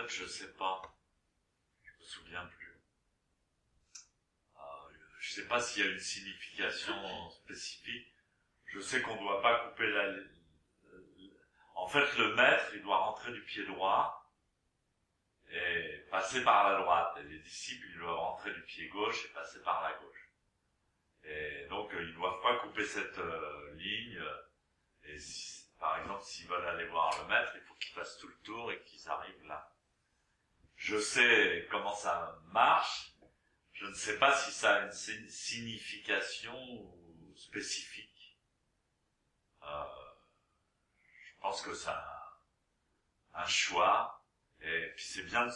je sais pas. Je me souviens plus. Je sais pas s'il y a une signification spécifique. Je sais qu'on doit pas couper en fait, le maître, il doit rentrer du pied droit et passer par la droite. Et les disciples, ils doivent rentrer du pied gauche et passer par la gauche. Et donc, ils doivent pas couper cette ligne. Et si, par exemple, s'ils veulent aller voir le maître, il faut qu'ils fassent tout le tour et qu'ils arrivent là. Je sais comment ça marche. Je ne sais pas si ça a une signification spécifique. Je pense que c'est un choix. Et puis c'est bien de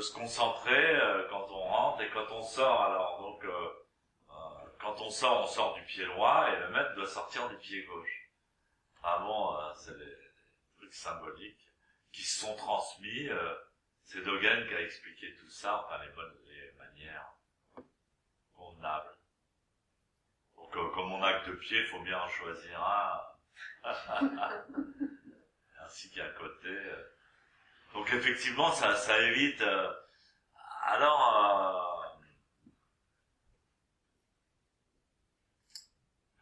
se concentrer quand on rentre et quand on sort. Alors donc quand on sort du pied droit et le maître doit sortir du pied gauche. Ah bon, c'est des trucs symboliques qui se sont transmis. C'est Dogen qui a expliqué tout ça, enfin les manières convenables. Donc comme on n'a que deux pieds, il faut bien en choisir un. Ainsi qu'à côté. Donc effectivement, ça évite. Alors,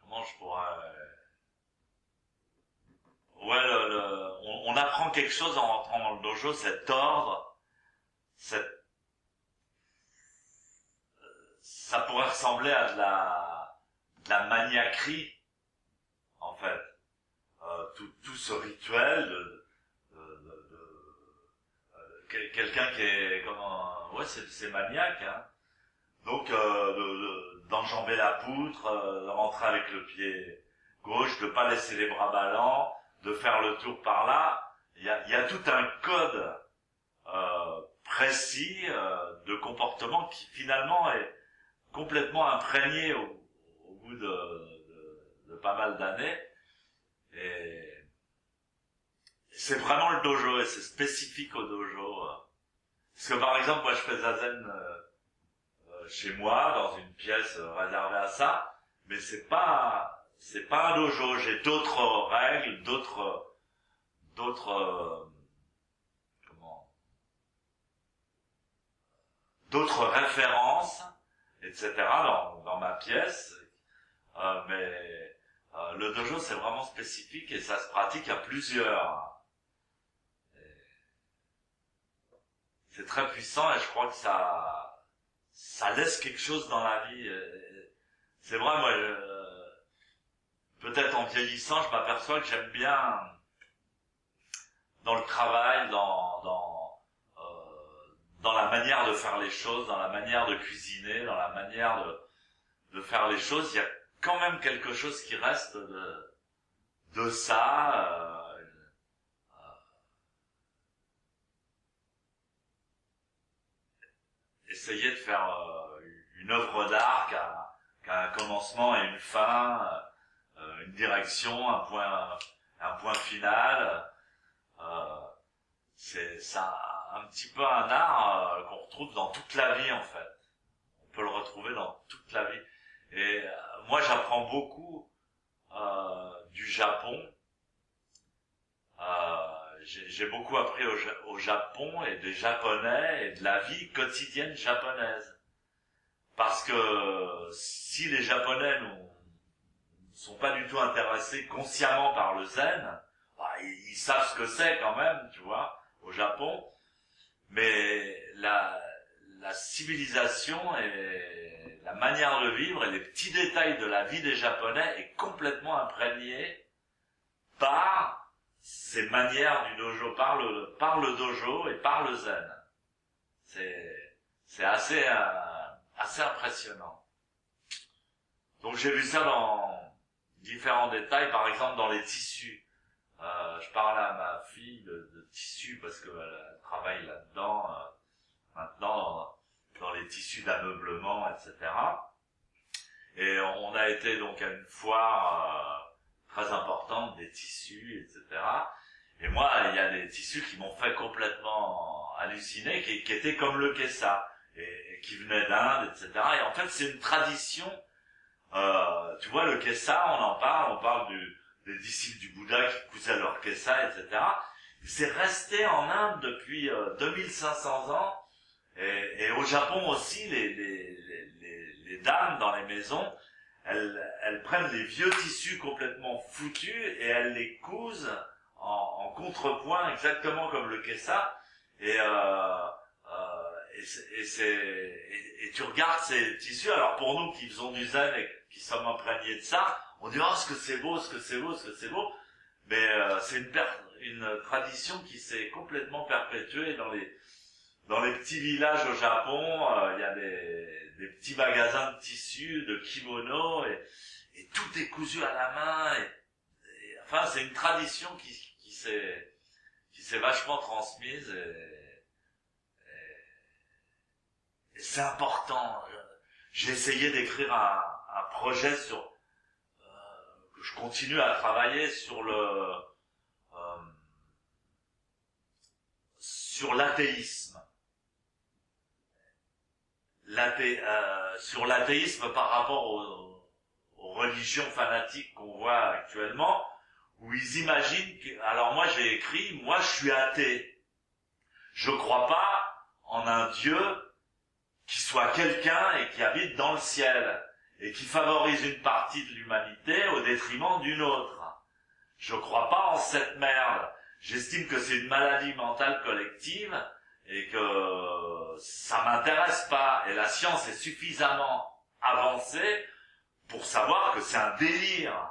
comment je pourrais... Ouais, on apprend quelque chose en rentrant dans le dojo, cet ordre, ça pourrait ressembler à de la maniaquerie, en fait. Tout ce rituel quelqu'un qui est c'est maniaque, hein. Donc d'enjamber la poutre, de rentrer avec le pied gauche, de pas laisser les bras ballants, de faire le tour par là. Il y a tout un code précis de comportement qui finalement est complètement imprégné au bout de pas mal d'années. Et c'est vraiment le dojo et c'est spécifique au dojo. Parce que par exemple, moi je fais zazen chez moi dans une pièce réservée à ça, mais c'est pas un dojo. J'ai d'autres règles, d'autres références, etc. dans ma pièce. Mais le dojo c'est vraiment spécifique et ça se pratique à plusieurs. C'est très puissant et je crois que ça laisse quelque chose dans la vie. C'est vrai, moi, peut-être en vieillissant, je m'aperçois que j'aime bien dans le travail, dans la manière de faire les choses, dans la manière de cuisiner, dans la manière de faire les choses, il y a quand même quelque chose qui reste de ça. Essayer de faire une œuvre d'art qui a un commencement et une fin, une direction, un point final. C'est ça, un petit peu un art qu'on retrouve dans toute la vie en fait. On peut le retrouver dans toute la vie. Et moi j'apprends beaucoup du Japon. J'ai beaucoup appris au Japon et des Japonais et de la vie quotidienne japonaise. Parce que si les Japonais ne sont pas du tout intéressés consciemment par le zen, ils savent ce que c'est quand même, tu vois, au Japon. Mais la civilisation et la manière de vivre et les petits détails de la vie des Japonais est complètement imprégnée par ces manières du dojo, par le dojo et par le zen. C'est assez impressionnant. Donc j'ai vu ça dans différents détails, par exemple dans les tissus. Je parlais à ma fille de tissus parce qu'elle travaille là-dedans maintenant dans les tissus d'ameublement, etc. Et on a été donc à une foire très importante des tissus, etc. Et moi, il y a des tissus qui m'ont fait complètement halluciner, qui étaient comme le kessa, et qui venaient d'Inde, etc. Et en fait, c'est une tradition. Tu vois, le kessa, on parle des disciples du Bouddha qui cousaient leur kessa, etc. C'est resté en Inde depuis 2500 ans, et au Japon aussi, les dames dans les maisons, elles prennent les vieux tissus complètement foutus et elles les cousent en contrepoint, exactement comme le kessa, et tu regardes ces tissus. Alors pour nous qui faisons du zen et qui sommes imprégnés de ça, on dit oh ce que c'est beau, ce que c'est beau, ce que c'est beau. Mais c'est une tradition qui s'est complètement perpétuée dans les petits villages au Japon. Il y a des petits magasins de tissus, de kimonos, et tout est cousu à la main. Enfin, c'est une tradition qui s'est vachement transmise, et c'est important. J'ai essayé d'écrire un projet que je continue à travailler sur l'athéisme. Sur l'athéisme par rapport aux religions fanatiques qu'on voit actuellement, où ils imaginent que... Alors moi j'ai écrit, moi je suis athée. Je crois pas en un Dieu qui soit quelqu'un et qui habite dans le ciel, et qui favorise une partie de l'humanité au détriment d'une autre. Je crois pas en cette merde. J'estime que c'est une maladie mentale collective, et que ça m'intéresse pas. Et la science est suffisamment avancée pour savoir que c'est un délire.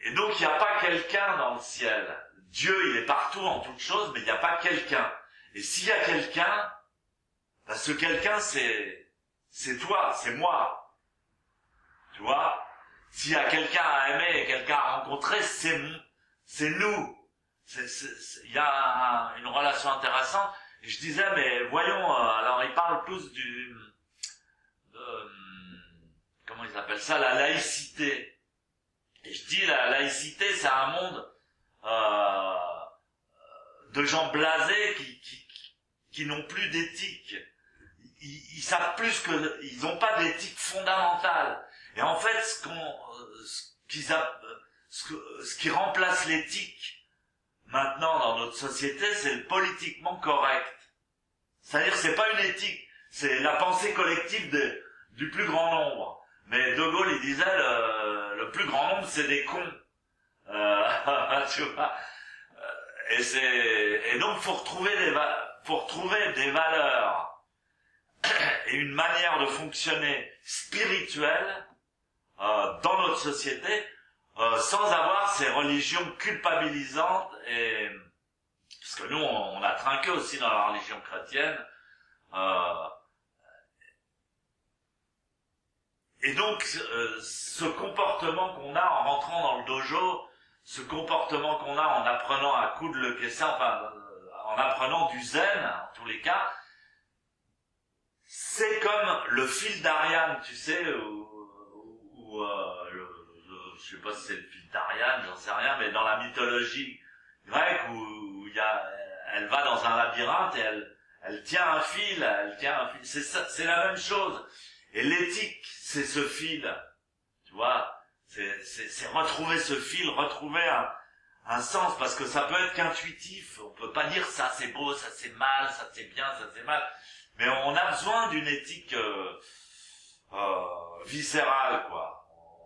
Et donc il n'y a pas quelqu'un dans le ciel. Dieu, il est partout en toutes choses, mais il n'y a pas quelqu'un. Et s'il y a quelqu'un, ben ce quelqu'un c'est toi, c'est moi. Tu vois? S'il y a quelqu'un à aimer et quelqu'un à rencontrer, c'est nous. Il y a une relation intéressante. Et je disais, mais voyons, alors ils parlent tous comment ils appellent ça, la laïcité. Et je dis, la laïcité, c'est un monde de gens blasés qui n'ont plus d'éthique. Ils savent plus que, ils n'ont pas d'éthique fondamentale. Et en fait, ce qui remplace l'éthique maintenant dans notre société, c'est le politiquement correct. C'est-à-dire, c'est pas une éthique, c'est la pensée collective du plus grand nombre. Mais De Gaulle, il disait, le plus grand nombre, c'est des cons. Tu vois. Et donc, faut retrouver des valeurs et une manière de fonctionner spirituelle dans notre société, sans avoir ces religions culpabilisantes, et parce que nous on a trinqué aussi dans la religion chrétienne, et donc ce comportement qu'on a en rentrant dans le dojo, ce comportement qu'on a en apprenant à coudre le kessa, enfin en apprenant du zen en tous les cas, c'est comme le fil d'Ariane, tu sais, je sais pas si c'est le fil d'Ariane, j'en sais rien, mais dans la mythologie grecque où elle va dans un labyrinthe et elle tient un fil, c'est ça, c'est la même chose. Et l'éthique, c'est ce fil, tu vois, c'est retrouver ce fil, retrouver un sens, parce que ça peut être qu'intuitif, on peut pas dire ça c'est beau, ça c'est mal, ça c'est bien, ça c'est mal, mais on a besoin d'une éthique viscérale, quoi.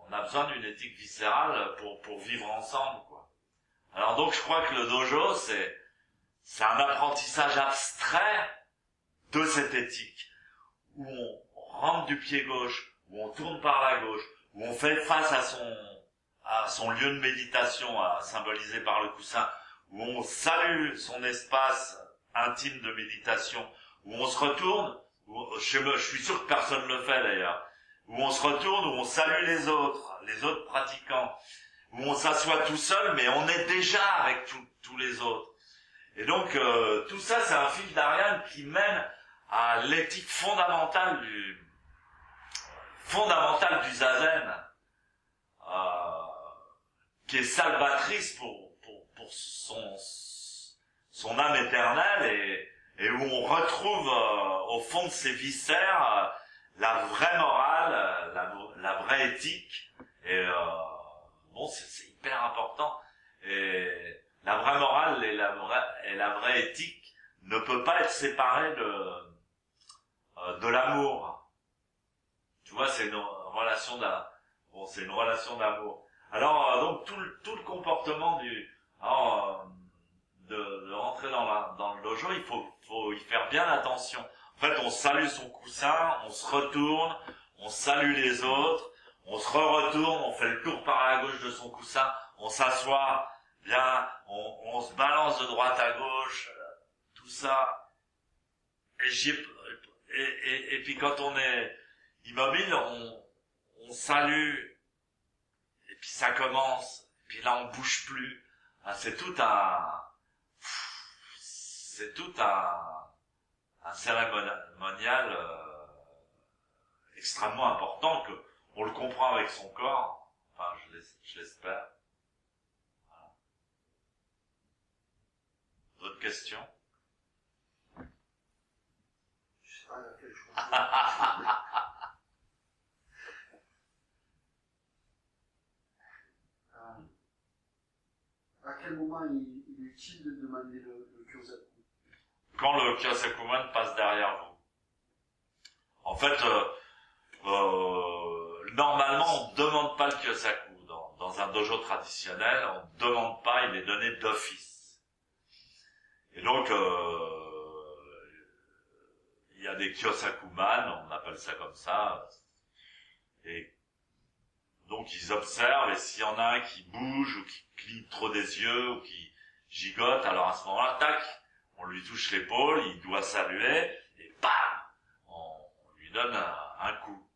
On a besoin d'une éthique viscérale pour vivre ensemble, quoi. Alors donc je crois que le dojo c'est un apprentissage abstrait de cette éthique, où on rentre du pied gauche, où on tourne par la gauche, où on fait face à son lieu de méditation, symbolisé par le coussin, où on salue son espace intime de méditation, où on se retourne, je suis sûr que personne ne le fait d'ailleurs, où on se retourne, où on salue les autres pratiquants, où on s'assoit tout seul, mais on est déjà avec tous les autres. Et donc tout ça, c'est un fil d'Ariane qui mène à l'éthique fondamentale du zazen, qui est salvatrice pour son âme éternelle, et où on retrouve au fond de ses viscères la vraie morale, la vraie éthique, et bon, c'est hyper important. Et la vraie éthique ne peut pas être séparée de l'amour. Tu vois, c'est une relation c'est une relation d'amour. Alors donc tout le comportement de rentrer dans le dojo, il faut y faire bien attention. En fait, on salue son coussin, on se retourne, on salue les autres, on se retourne, on fait le tour par la gauche de son coussin, on s'assoit bien, on se balance de droite à gauche, tout ça. Et puis quand on est immobile, on salue, et puis ça commence, et puis là on bouge plus. Ah, c'est tout un cérémonial extrêmement important que on le comprend avec son corps. Enfin, je l'espère. Voilà. D'autres questions? Je sais pas quelle chose. À quel moment il est utile de demander le Kyosaku? Quand le Kyosakuman passe derrière vous. En fait, normalement, on ne demande pas le Kyosaku. Dans un dojo traditionnel, on ne demande pas, il est donné d'office. Et donc, il y a des Kyosakuman, on appelle ça comme ça, et donc ils observent, et s'il y en a un qui bouge, ou qui cligne trop des yeux, ou qui gigote, alors à ce moment-là, tac, on lui touche l'épaule, il doit saluer, et bam, on lui donne un coup.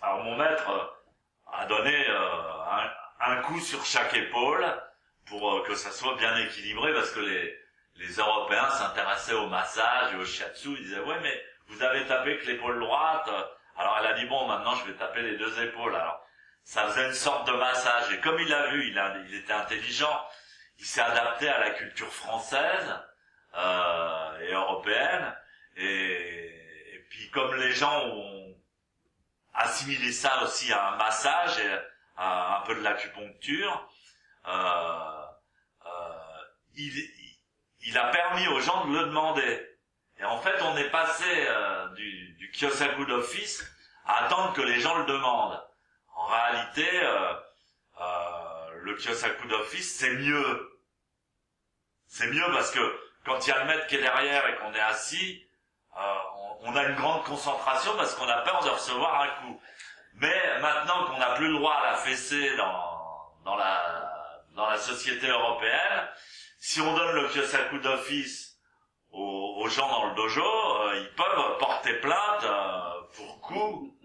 Alors mon maître a donné un coup sur chaque épaule pour que ça soit bien équilibré, parce que les Européens s'intéressaient au massage et au shiatsu, ils disaient ouais mais vous avez tapé que l'épaule droite, alors elle a dit bon maintenant je vais taper les deux épaules. Alors ça faisait une sorte de massage, et comme il a vu, il était intelligent, il s'est adapté à la culture française et européenne, et puis comme les gens ont assimilé ça aussi à un massage et à un peu de l'acupuncture, il a permis aux gens de le demander. Et en fait, on est passé du Kyosaku d'office à attendre que les gens le demandent. En réalité, le Kyosaku d'office, c'est mieux. C'est mieux parce que quand il y a le maître qui est derrière et qu'on est assis, on a une grande concentration parce qu'on a peur de recevoir un coup. Mais maintenant qu'on n'a plus le droit à la fessée dans la société européenne, si on donne le Kyosaku d'office aux gens dans le dojo, ils peuvent porter plainte pour coup,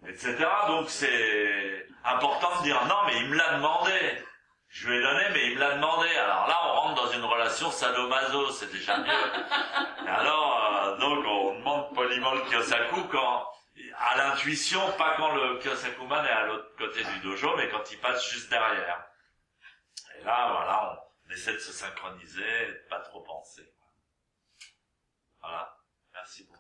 etc. Donc c'est important de dire non mais il me l'a demandé, je lui ai donné mais il me l'a demandé. Alors là on rentre dans une relation sadomaso, c'est déjà mieux. Et alors donc on demande poliment le Kyosaku à l'intuition, pas quand le Kyosakuman est à l'autre côté du dojo, mais quand il passe juste derrière. Et là voilà, on essaie de se synchroniser, de pas trop penser. Voilà, merci beaucoup.